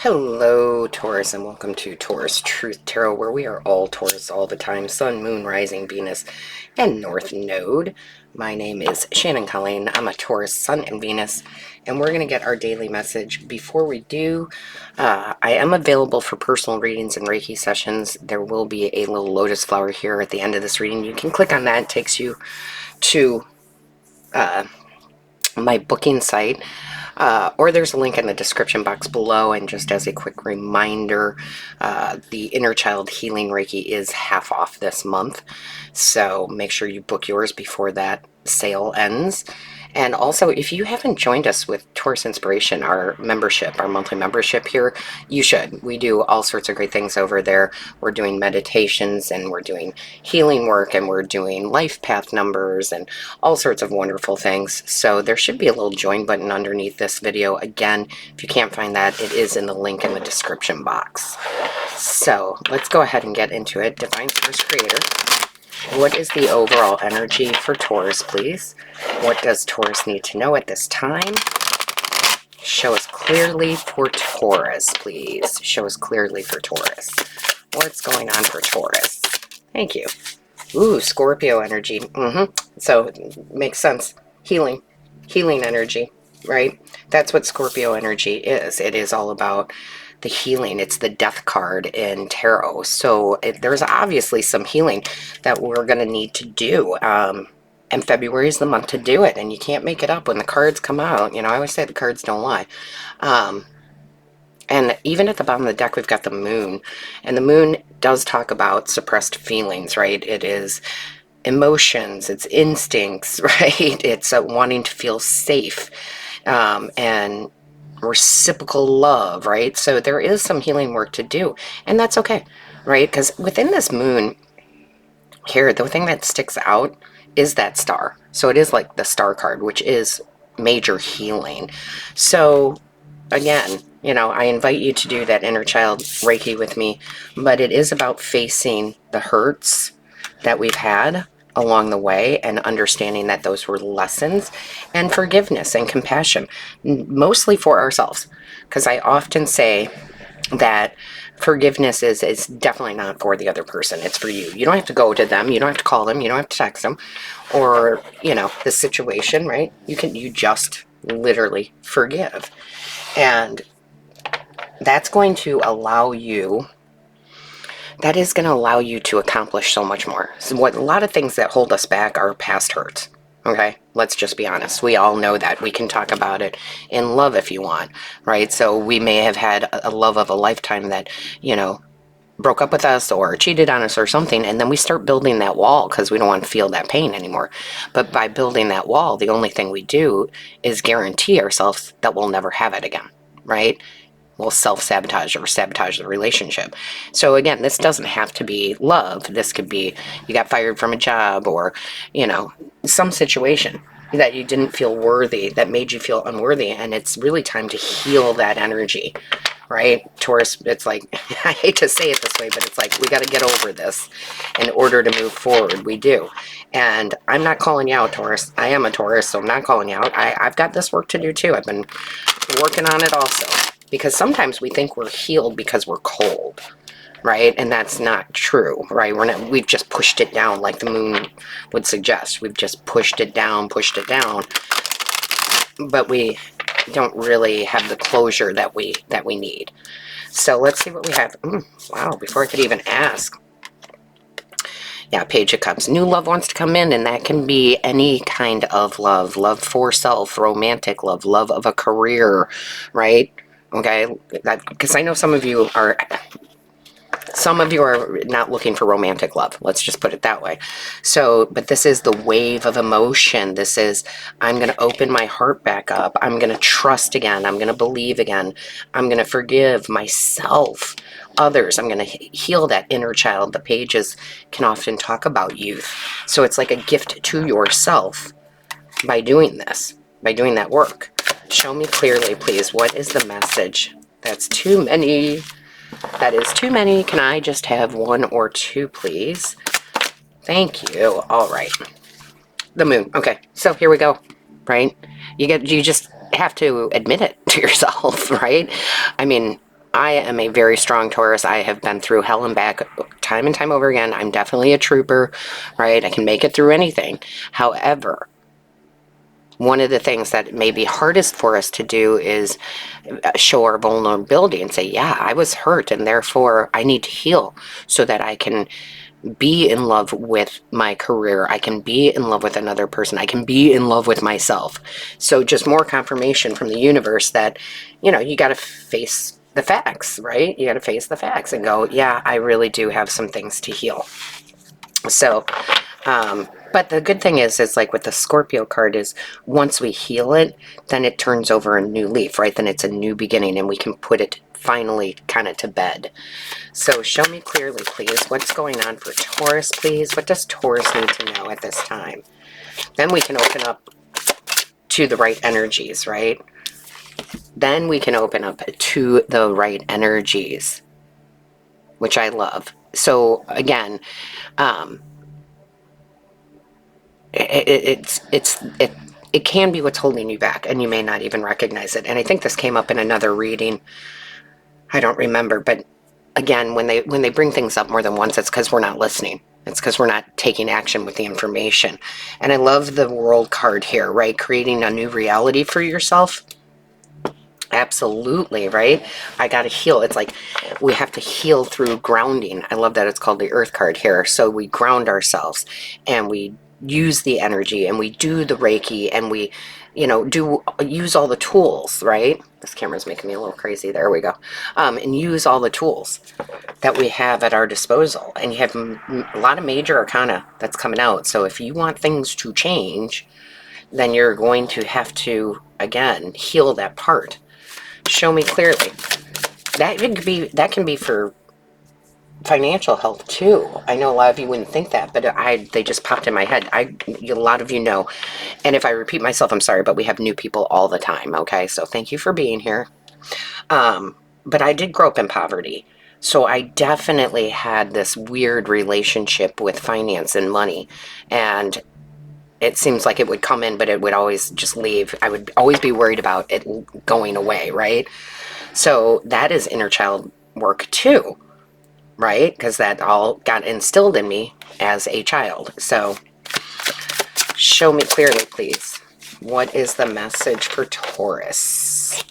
Hello, Taurus, and welcome to Taurus Truth Tarot, where we are all Taurus all the time. Sun, Moon, Rising, Venus, and North Node. My name is Shannon Colleen. I'm a Taurus Sun and Venus, and we're going to get our daily message. Before we do, I am available for personal readings and Reiki sessions. There will be a little lotus flower here at the end of this reading. You can click on that. It takes you to my booking site. Or there's a link in the description box below. And just as a quick reminder, the Inner Child Healing Reiki is half off this month. So make sure you book yours before that sale ends. And also, if you haven't joined us with Taurus Inspiration, our membership, our monthly membership here, you should. We do all sorts of great things over there. We're doing meditations, and we're doing healing work, and we're doing life path numbers, and all sorts of wonderful things. So there should be a little join button underneath this video. Again, if you can't find that, it is in the link in the description box. So let's go ahead and get into it. Divine Source Creator, what is the overall energy for Taurus, please? What does Taurus need to know at this time? Show us clearly for Taurus, please. Show us clearly for Taurus. What's going on for Taurus? Thank you. Ooh, Scorpio energy. So, makes sense. Healing energy, right? That's what Scorpio energy is. It is all about the healing. It's the death card in tarot. So there's obviously some healing that we're going to need to do. And February is the month to do it. And you can't make it up when the cards come out. You know, I always say the cards don't lie. And even at the bottom of the deck, we've got the moon. And the moon does talk about suppressed feelings, right? It is emotions, it's instincts, right? It's wanting to feel safe and reciprocal love, right? So there is some healing work to do, and that's okay, right? Because within this moon here, the thing that sticks out is that star. So it is like the star card, which is major healing. So again, you know, I invite you to do that inner child Reiki with me, but it is about facing the hurts that we've had along the way and understanding that those were lessons, and forgiveness and compassion, mostly for ourselves. Because I often say that forgiveness is definitely not for the other person. It's for you. You don't have to go to them. You don't have to call them. You don't have to text them, or, you know, the situation, right? You just literally forgive. And that's going to allow you to accomplish so much more. So a lot of things that hold us back are past hurts. Okay, let's just be honest. We all know that. We can talk about it in love if you want, right? So we may have had a love of a lifetime that, you know, broke up with us or cheated on us or something, and then we start building that wall because we don't want to feel that pain anymore. But by building that wall, the only thing we do is guarantee ourselves that we'll never have it again, right? Will self-sabotage or sabotage the relationship. So again, this doesn't have to be love. This could be you got fired from a job, or, you know, some situation that you didn't feel worthy, that made you feel unworthy, and it's really time to heal that energy, right? Taurus, it's like, I hate to say it this way, but it's like we got to get over this in order to move forward. We do. And I'm not calling you out, Taurus. I am a Taurus, so I'm not calling you out. I've got this work to do too. I've been working on it also. Because sometimes we think we're healed because we're cold, right? And that's not true, right? We've just pushed it down like the moon would suggest. We've just pushed it down, but we don't really have the closure that we need. So let's see what we have. Wow, before I could even ask. Yeah, Page of Cups. New love wants to come in, and that can be any kind of love. Love for self, romantic love, love of a career, right? Okay, because I know some of you are not looking for romantic love. Let's just put it that way. So, but this is the wave of emotion. This is, I'm going to open my heart back up. I'm going to trust again. I'm going to believe again. I'm going to forgive myself, others. I'm going to heal that inner child. The pages can often talk about youth. So it's like a gift to yourself by doing this, by doing that work. Show me clearly, please. What is the message? That's too many. That is too many. Can I just have one or two, please? Thank you. All right. The moon. Okay. So here we go. Right? You just have to admit it to yourself, right? I mean, I am a very strong Taurus. I have been through hell and back time and time over again. I'm definitely a trooper, right? I can make it through anything. However, one of the things that may be hardest for us to do is show our vulnerability and say, yeah, I was hurt and therefore I need to heal so that I can be in love with my career. I can be in love with another person. I can be in love with myself. So just more confirmation from the universe that, you got to face the facts, right? You got to face the facts and go, yeah, I really do have some things to heal. So, but the good thing is like with the Scorpio card is once we heal it, then it turns over a new leaf, right? Then it's a new beginning and we can put it finally kind of to bed. So show me clearly, please, what's going on for Taurus, please. What does Taurus need to know at this time? Then we can open up to the right energies, right? Then we can open up to the right energies, which I love. So again, it can be what's holding you back, and you may not even recognize it. And I think this came up in another reading. I don't remember, but again, when they bring things up more than once, it's because we're not listening. It's because we're not taking action with the information. And I love the World card here, right? Creating a new reality for yourself. Absolutely, right? I got to heal. It's like we have to heal through grounding. I love that it's called the Earth card here. So we ground ourselves and we use the energy and we do the Reiki and we, use all the tools, right? This camera's making me a little crazy. There we go. And use all the tools that we have at our disposal. And you have a lot of major arcana that's coming out. So if you want things to change, then you're going to have to, again, heal that part. Show me clearly. That can be for financial health too. I know a lot of you wouldn't think that, but they just popped in my head. A lot of you know, and if I repeat myself, I'm sorry, but we have new people all the time. Okay, so thank you for being here. But I did grow up in poverty, so I definitely had this weird relationship with finance and money, and it seems like it would come in, but it would always just leave. I would always be worried about it going away, right? So that is inner child work too, right? Because that all got instilled in me as a child. So show me clearly, please. What is the message for Taurus?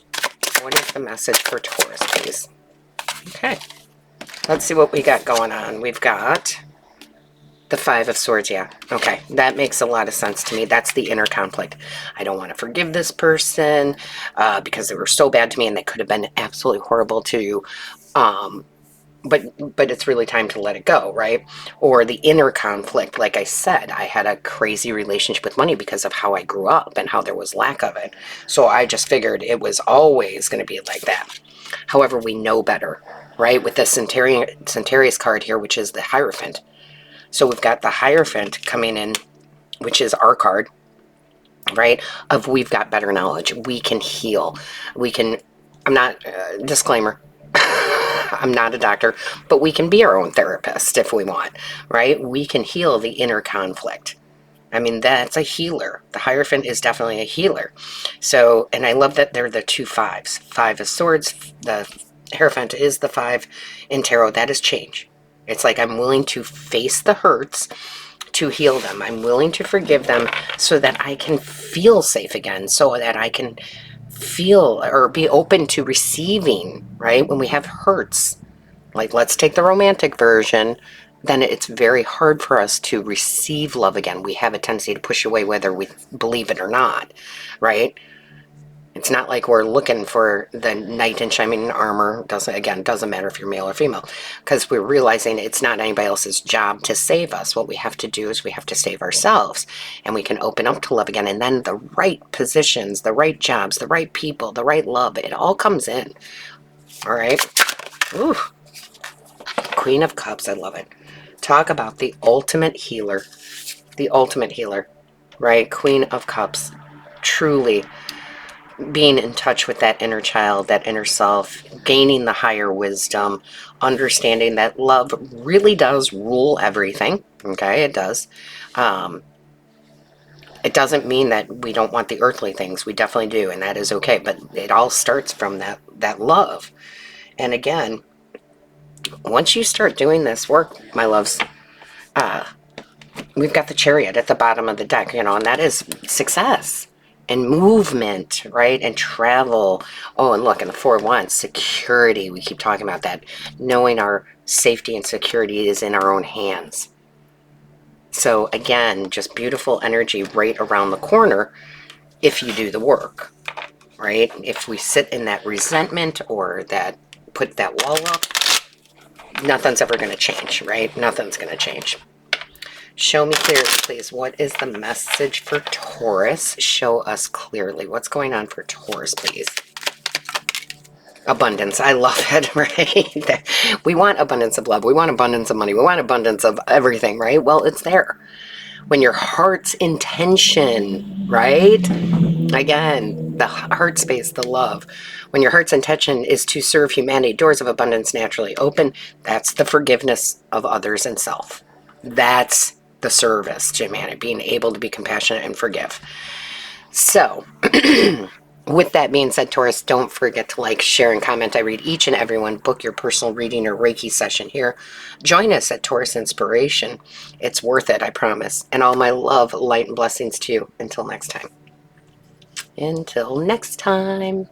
What is the message for Taurus, please? Okay. Let's see what we got going on. We've got the Five of Swords, yeah. Okay, that makes a lot of sense to me. That's the inner conflict. I don't want to forgive this person because they were so bad to me and they could have been absolutely horrible to you. But it's really time to let it go, right? Or the inner conflict, like I said, I had a crazy relationship with money because of how I grew up and how there was lack of it. So I just figured it was always going to be like that. However, we know better, right? With the Centaurus card here, which is the Hierophant. So we've got the Hierophant coming in, which is our card, right? Of we've got better knowledge. We can heal. We can, I'm not, disclaimer, I'm not a doctor, but we can be our own therapist if we want, right? We can heal the inner conflict. I mean, that's a healer. The Hierophant is definitely a healer. So, and I love that they're the two fives. Five of Swords, the Hierophant is the five in tarot. That is change. It's like I'm willing to face the hurts to heal them. I'm willing to forgive them so that I can feel safe again, so that I can feel or be open to receiving, right? When we have hurts, like let's take the romantic version, then it's very hard for us to receive love again. We have a tendency to push away whether we believe it or not, right? It's not like we're looking for the knight in shining armor. Doesn't matter if you're male or female, because we're realizing it's not anybody else's job to save us. What we have to do is we have to save ourselves, and we can open up to love again. And then the right positions, the right jobs, the right people, the right love, it all comes in. All right. Ooh. Queen of Cups, I love it. Talk about the ultimate healer. The ultimate healer, right? Queen of Cups. Truly being in touch with that inner child, that inner self, gaining the higher wisdom, understanding that love really does rule everything. Okay, it does. It doesn't mean that we don't want the earthly things. We definitely do, and that is okay. But it all starts from that love. And again, once you start doing this work, my loves, we've got the Chariot at the bottom of the deck, you know, and that is success and movement, right? And travel. Oh, and look, and the Four of Wands, security. We keep talking about that. Knowing our safety and security is in our own hands. So again, just beautiful energy right around the corner if you do the work, right? If we sit in that resentment or that put that wall up, nothing's ever going to change, right? Nothing's going to change. Show me clearly, please. What is the message for Taurus? Show us clearly. What's going on for Taurus, please? Abundance. I love it, right? We want abundance of love. We want abundance of money. We want abundance of everything, right? Well, it's there. When your heart's intention, right? Again, the heart space, the love. When your heart's intention is to serve humanity, doors of abundance naturally open. That's the forgiveness of others and self. That's the service to humanity, being able to be compassionate and forgive. So, with that being said, Taurus, don't forget to like, share, and comment. I read each and every one. Book your personal reading or Reiki session here. Join us at Taurus Inspiration. It's worth it, I promise. And all my love, light, and blessings to you. Until next time. Until next time.